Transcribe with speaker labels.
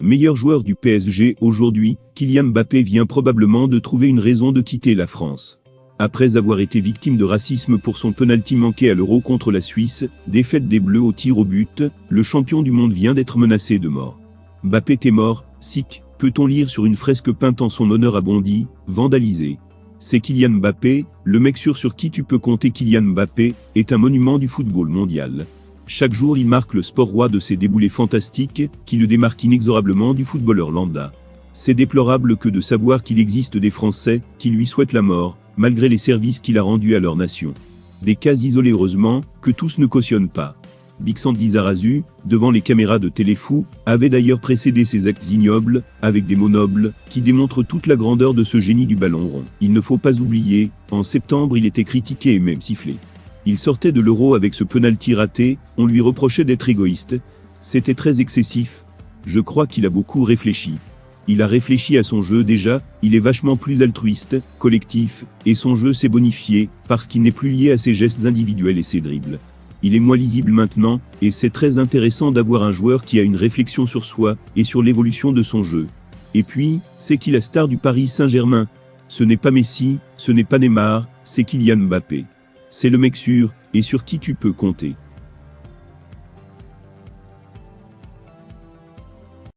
Speaker 1: Meilleur joueur du PSG aujourd'hui, Kylian Mbappé vient probablement de trouver une raison de quitter la France. Après avoir été victime de racisme pour son penalty manqué à l'Euro contre la Suisse, défaite des Bleus au tir au but, le champion du monde vient d'être menacé de mort. Mbappé t'es mort, sic, peut-on lire sur une fresque peinte en son honneur à Bondy, vandalisée. C'est Kylian Mbappé, le mec sur qui tu peux compter. Kylian Mbappé est un monument du football mondial. Chaque jour il marque le sport roi de ses déboulés fantastiques, qui le démarquent inexorablement du footballeur lambda. C'est déplorable que de savoir qu'il existe des Français qui lui souhaitent la mort, malgré les services qu'il a rendus à leur nation. Des cas isolés heureusement, que tous ne cautionnent pas. Bixent Lizarazu, devant les caméras de Téléfou, avait d'ailleurs précédé ces actes ignobles, avec des mots nobles, qui démontrent toute la grandeur de ce génie du ballon rond. Il ne faut pas oublier, en septembre il était critiqué et même sifflé. Il sortait de l'Euro avec ce penalty raté, on lui reprochait d'être égoïste. C'était très excessif. Je crois qu'il a beaucoup réfléchi. Il a réfléchi à son jeu déjà, il est vachement plus altruiste, collectif, et son jeu s'est bonifié, parce qu'il n'est plus lié à ses gestes individuels et ses dribbles. Il est moins lisible maintenant, et c'est très intéressant d'avoir un joueur qui a une réflexion sur soi, et sur l'évolution de son jeu. Et puis, c'est qui la star du Paris Saint-Germain? Ce n'est pas Messi, ce n'est pas Neymar, c'est Kylian Mbappé. C'est le mec sûr, et sur qui tu peux compter.